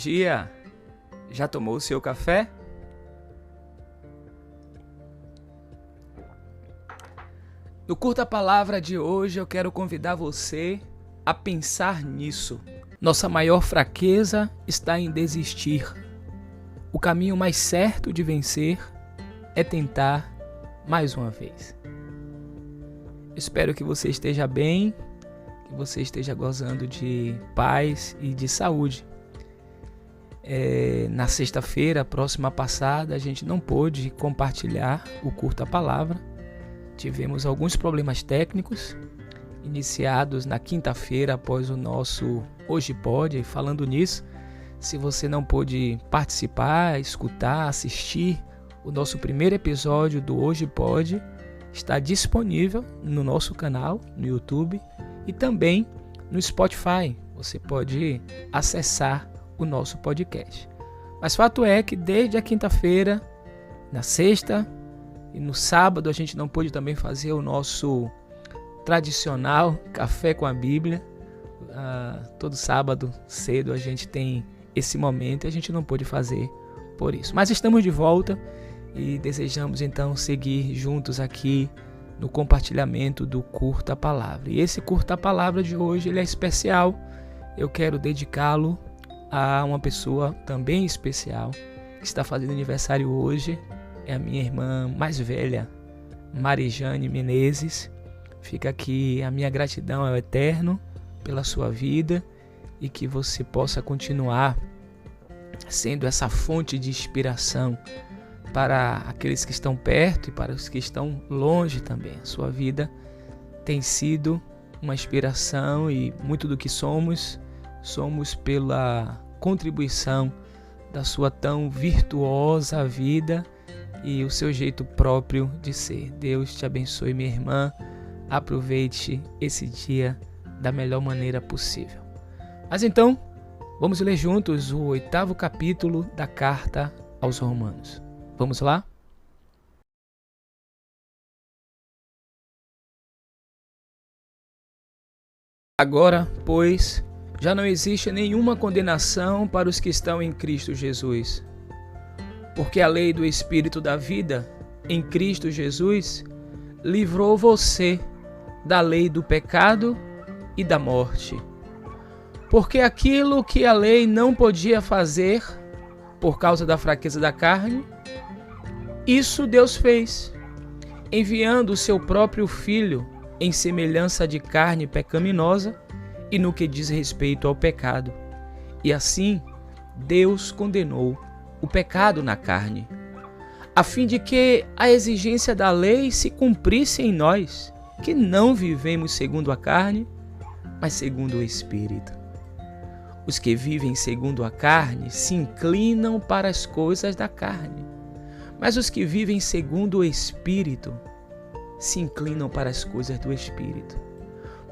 dia! Já tomou o seu café? No Curta Palavra de hoje eu quero convidar você a pensar nisso. Nossa maior fraqueza está em desistir. O caminho mais certo de vencer é tentar mais uma vez. Espero que você esteja bem, que você esteja gozando de paz e de saúde. Na sexta-feira, próxima passada, a gente não pôde compartilhar o Curta Palavra. Tivemos alguns problemas técnicos, iniciados na quinta-feira após o nosso Hoje Pode. E falando nisso, se você não pôde participar, escutar, assistir o nosso primeiro episódio do Hoje Pode, está disponível no nosso canal, no YouTube e também no Spotify. Você pode acessar o nosso podcast. Mas fato é que desde a quinta-feira, na sexta e no sábado, a gente não pôde também fazer o nosso tradicional Café com a Bíblia. Todo sábado cedo a gente tem esse momento e a gente não pôde fazer por isso. Mas estamos de volta e desejamos então seguir juntos aqui no compartilhamento do Curta Palavra. E esse Curta Palavra de hoje ele é especial. Eu quero dedicá-lo a uma pessoa também especial que está fazendo aniversário hoje. É a minha irmã mais velha, Marijane Menezes. Fica aqui a minha gratidão ao Eterno pela sua vida e que você possa continuar sendo essa fonte de inspiração para aqueles que estão perto e para os que estão longe também. A sua vida tem sido uma inspiração e muito do que somos pela contribuição da sua tão virtuosa vida e o seu jeito próprio de ser. Deus te abençoe, minha irmã. Aproveite esse dia da melhor maneira possível. Mas então, vamos ler juntos o 8º capítulo da Carta aos Romanos. Vamos lá? Agora, pois, já não existe nenhuma condenação para os que estão em Cristo Jesus. Porque a lei do Espírito da vida, em Cristo Jesus, livrou você da lei do pecado e da morte. Porque aquilo que a lei não podia fazer, por causa da fraqueza da carne, isso Deus fez, enviando o seu próprio Filho em semelhança de carne pecaminosa e no que diz respeito ao pecado. E assim, Deus condenou o pecado na carne, a fim de que a exigência da lei se cumprisse em nós, que não vivemos segundo a carne, mas segundo o Espírito. Os que vivem segundo a carne se inclinam para as coisas da carne, mas os que vivem segundo o Espírito se inclinam para as coisas do Espírito.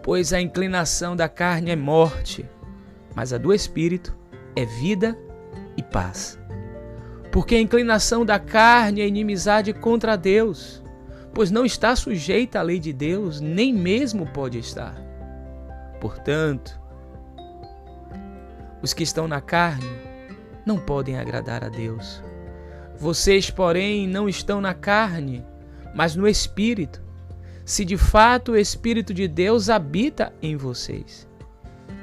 Pois a inclinação da carne é morte, mas a do Espírito é vida e paz. Porque a inclinação da carne é inimizade contra Deus, pois não está sujeita à lei de Deus, nem mesmo pode estar. Portanto, os que estão na carne não podem agradar a Deus. Vocês, porém, não estão na carne, mas no Espírito, se de fato o Espírito de Deus habita em vocês.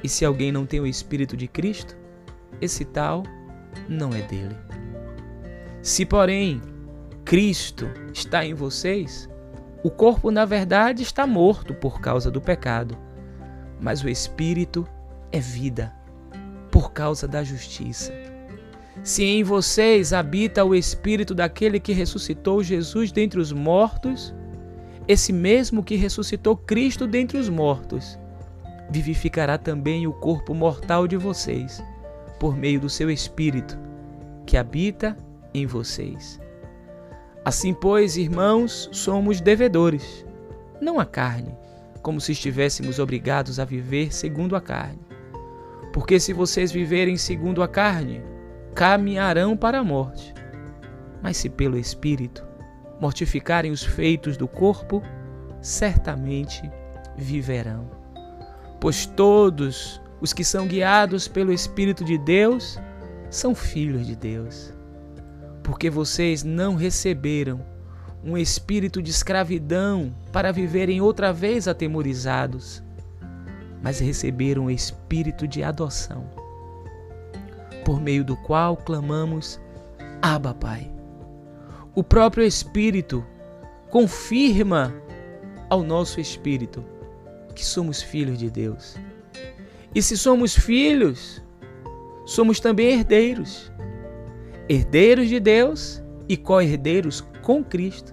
E se alguém não tem o Espírito de Cristo, esse tal não é dele. Se, porém, Cristo está em vocês, o corpo, na verdade, está morto por causa do pecado, mas o Espírito é vida por causa da justiça. Se em vocês habita o Espírito daquele que ressuscitou Jesus dentre os mortos, esse mesmo que ressuscitou Cristo dentre os mortos, vivificará também o corpo mortal de vocês, por meio do seu Espírito, que habita em vocês. Assim, pois, irmãos, somos devedores, não à carne, como se estivéssemos obrigados a viver segundo a carne. Porque se vocês viverem segundo a carne, caminharão para a morte. Mas se pelo Espírito mortificarem os feitos do corpo, certamente viverão. Pois todos os que são guiados pelo Espírito de Deus são filhos de Deus, porque vocês não receberam um espírito de escravidão para viverem outra vez atemorizados, mas receberam um espírito de adoção, por meio do qual clamamos: Abba, Pai. O próprio Espírito confirma ao nosso espírito que somos filhos de Deus. E se somos filhos, somos também herdeiros. Herdeiros de Deus e co-herdeiros com Cristo,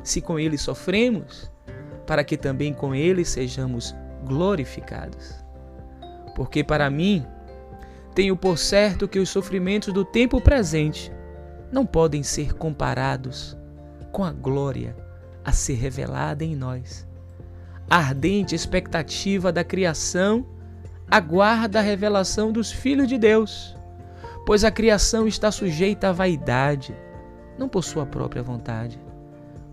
se com Ele sofremos, para que também com Ele sejamos glorificados. Porque para mim, tenho por certo que os sofrimentos do tempo presente não podem ser comparados com a glória a ser revelada em nós. A ardente expectativa da criação aguarda a revelação dos filhos de Deus, pois a criação está sujeita à vaidade, não por sua própria vontade,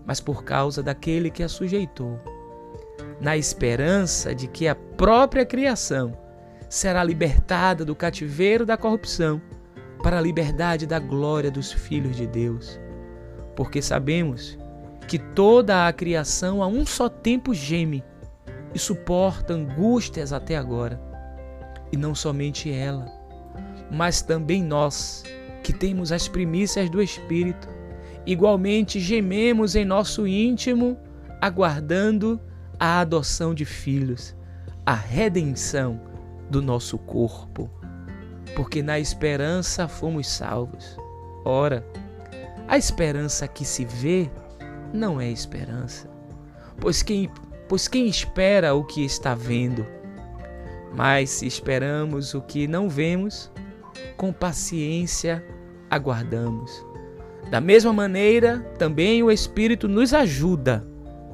mas por causa daquele que a sujeitou, na esperança de que a própria criação será libertada do cativeiro da corrupção para a liberdade da glória dos filhos de Deus. Porque sabemos que toda a criação a um só tempo geme e suporta angústias até agora. E não somente ela, mas também nós, que temos as primícias do Espírito, igualmente gememos em nosso íntimo, aguardando a adoção de filhos, a redenção do nosso corpo. Porque na esperança fomos salvos. Ora, a esperança que se vê não é esperança, pois quem espera o que está vendo? Mas se esperamos o que não vemos, com paciência aguardamos. Da mesma maneira, também o Espírito nos ajuda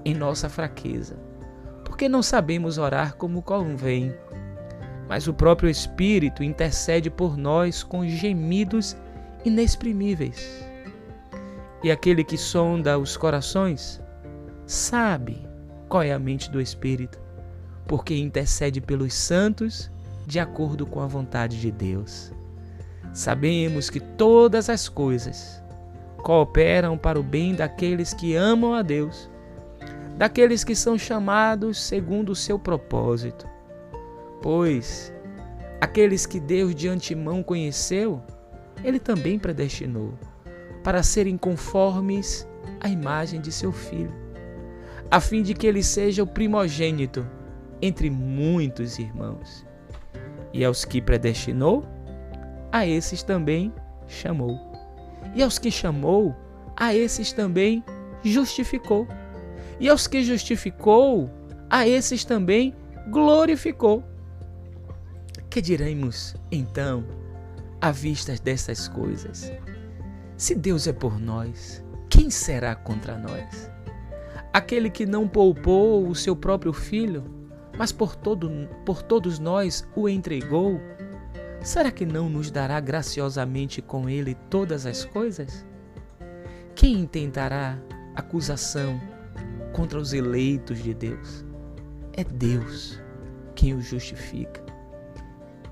em nossa fraqueza, porque não sabemos orar como convém. Mas o próprio Espírito intercede por nós com gemidos inexprimíveis. E aquele que sonda os corações sabe qual é a mente do Espírito, porque intercede pelos santos de acordo com a vontade de Deus. Sabemos que todas as coisas cooperam para o bem daqueles que amam a Deus, daqueles que são chamados segundo o seu propósito. Pois aqueles que Deus de antemão conheceu, Ele também predestinou para serem conformes à imagem de seu Filho, a fim de que Ele seja o primogênito entre muitos irmãos. E aos que predestinou, a esses também chamou. E aos que chamou, a esses também justificou. E aos que justificou, a esses também glorificou. Que diremos, então, à vista dessas coisas? Se Deus é por nós, quem será contra nós? Aquele que não poupou o seu próprio Filho, mas por todos nós o entregou, será que não nos dará graciosamente com Ele todas as coisas? Quem intentará acusação contra os eleitos de Deus? É Deus quem os justifica.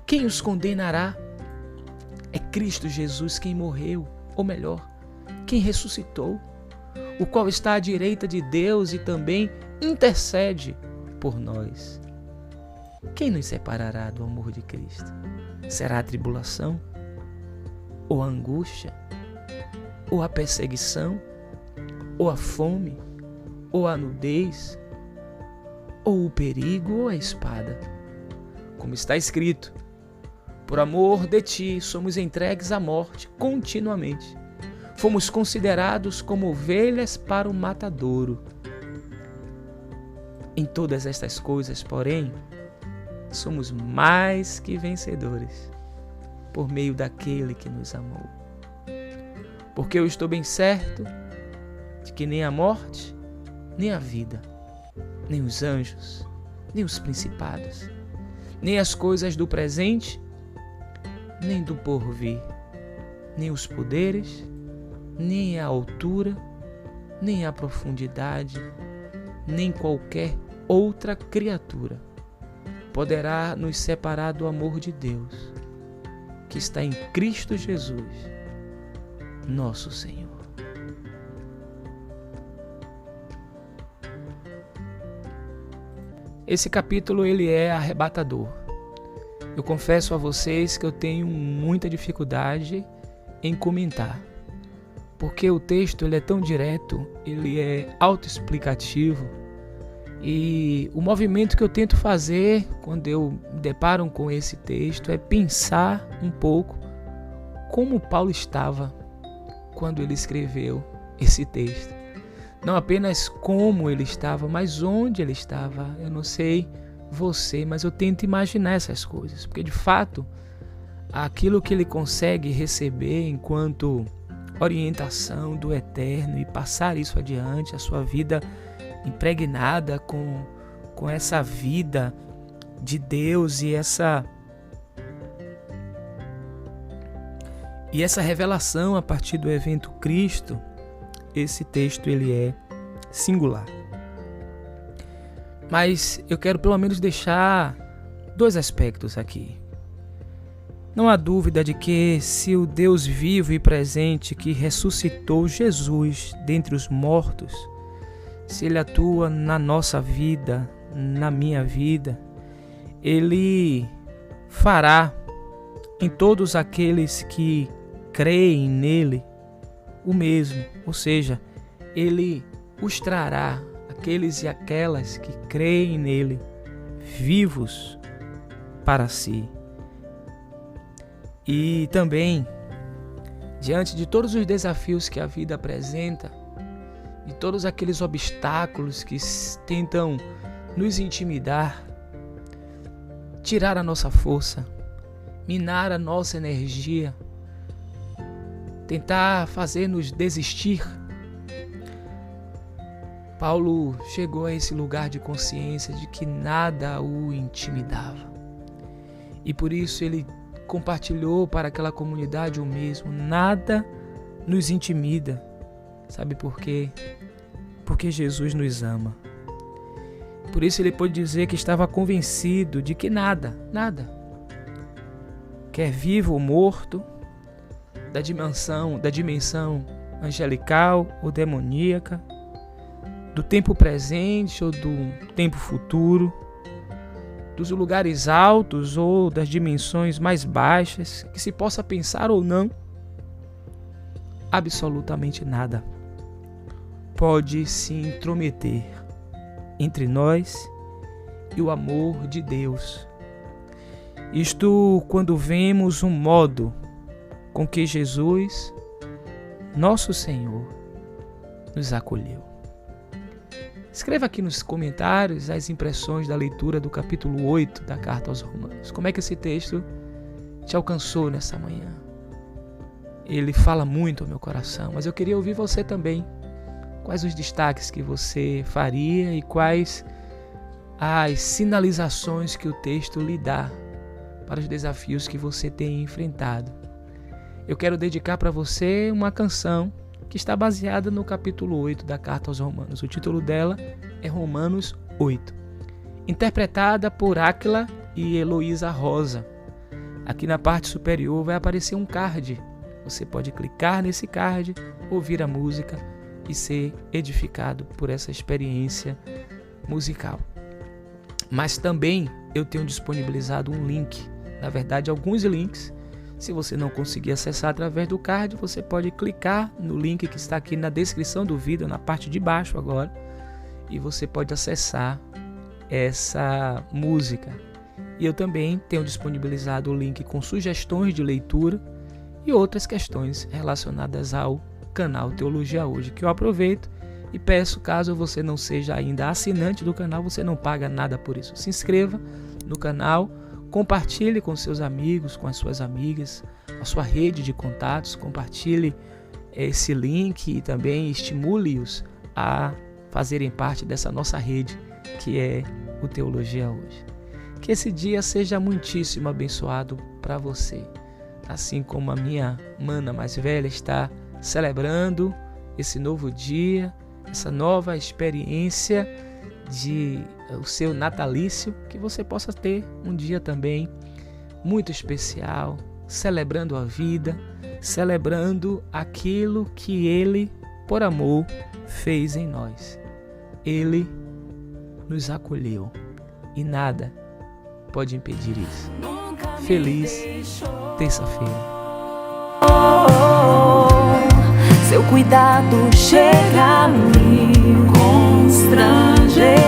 Quem os condenará? É Cristo Jesus quem morreu, ou melhor, quem ressuscitou, o qual está à direita de Deus e também intercede por nós. Quem nos separará do amor de Cristo? Será a tribulação? Ou a angústia? Ou a perseguição? Ou a fome? Ou a nudez? Ou o perigo ou a espada? Como está escrito: por amor de ti somos entregues à morte continuamente. Fomos considerados como ovelhas para o matadouro. Em todas estas coisas, porém, somos mais que vencedores, por meio daquele que nos amou. Porque eu estou bem certo de que nem a morte, nem a vida, nem os anjos, nem os principados, nem as coisas do presente, nem do porvir, nem os poderes, nem a altura, nem a profundidade, nem qualquer outra criatura poderá nos separar do amor de Deus, que está em Cristo Jesus, nosso Senhor. Esse capítulo ele é arrebatador. Eu confesso a vocês que eu tenho muita dificuldade em comentar, porque o texto ele é tão direto, ele é autoexplicativo, e o movimento que eu tento fazer quando eu me deparo com esse texto é pensar um pouco como Paulo estava quando ele escreveu esse texto. Não apenas como ele estava, mas onde ele estava. Eu não sei você, mas eu tento imaginar essas coisas, porque de fato aquilo que ele consegue receber enquanto orientação do Eterno e passar isso adiante, a sua vida impregnada com essa vida de Deus e essa revelação a partir do evento Cristo, esse texto ele é singular. Mas eu quero pelo menos deixar dois aspectos aqui. Não há dúvida de que se o Deus vivo e presente que ressuscitou Jesus dentre os mortos, se Ele atua na nossa vida, na minha vida, Ele fará em todos aqueles que creem nele o mesmo, ou seja, Ele os trará, aqueles e aquelas que creem nele, vivos para si. E também, diante de todos os desafios que a vida apresenta, de todos aqueles obstáculos que tentam nos intimidar, tirar a nossa força, minar a nossa energia, tentar fazer-nos desistir, Paulo chegou a esse lugar de consciência de que nada o intimidava. E por isso ele compartilhou para aquela comunidade o mesmo: nada nos intimida. Sabe por quê? Porque Jesus nos ama. Por isso ele pôde dizer que estava convencido de que nada, quer vivo ou morto, da dimensão angelical ou demoníaca, do tempo presente ou do tempo futuro, dos lugares altos ou das dimensões mais baixas, que se possa pensar ou não, absolutamente nada pode se intrometer entre nós e o amor de Deus. Isto quando vemos o modo com que Jesus, nosso Senhor, nos acolheu. Escreva aqui nos comentários as impressões da leitura do capítulo 8 da Carta aos Romanos. Como é que esse texto te alcançou nessa manhã? Ele fala muito ao meu coração, mas eu queria ouvir você também. Quais os destaques que você faria e quais as sinalizações que o texto lhe dá para os desafios que você tem enfrentado? Eu quero dedicar para você uma canção que está baseada no capítulo 8 da Carta aos Romanos. O título dela é Romanos 8, interpretada por Áquila e Heloísa Rosa. Aqui na parte superior vai aparecer um card. Você pode clicar nesse card, ouvir a música e ser edificado por essa experiência musical. Mas também eu tenho disponibilizado um link, na verdade alguns links. Se você não conseguir acessar através do card, você pode clicar no link que está aqui na descrição do vídeo, na parte de baixo agora, e você pode acessar essa música. E eu também tenho disponibilizado o link com sugestões de leitura e outras questões relacionadas ao canal Teologia Hoje, que eu aproveito e peço, caso você não seja ainda assinante do canal, você não paga nada por isso. Se inscreva no canal, compartilhe com seus amigos, com as suas amigas, a sua rede de contatos, compartilhe esse link e também estimule-os a fazerem parte dessa nossa rede, que é o Teologia Hoje. Que esse dia seja muitíssimo abençoado para você, assim como a minha mana mais velha está celebrando esse novo dia, essa nova experiência de o seu natalício, que você possa ter um dia também muito especial, celebrando a vida, celebrando aquilo que Ele, por amor, fez em nós. Ele nos acolheu e nada pode impedir isso. Feliz terça-feira. Seu cuidado chega a me constranger.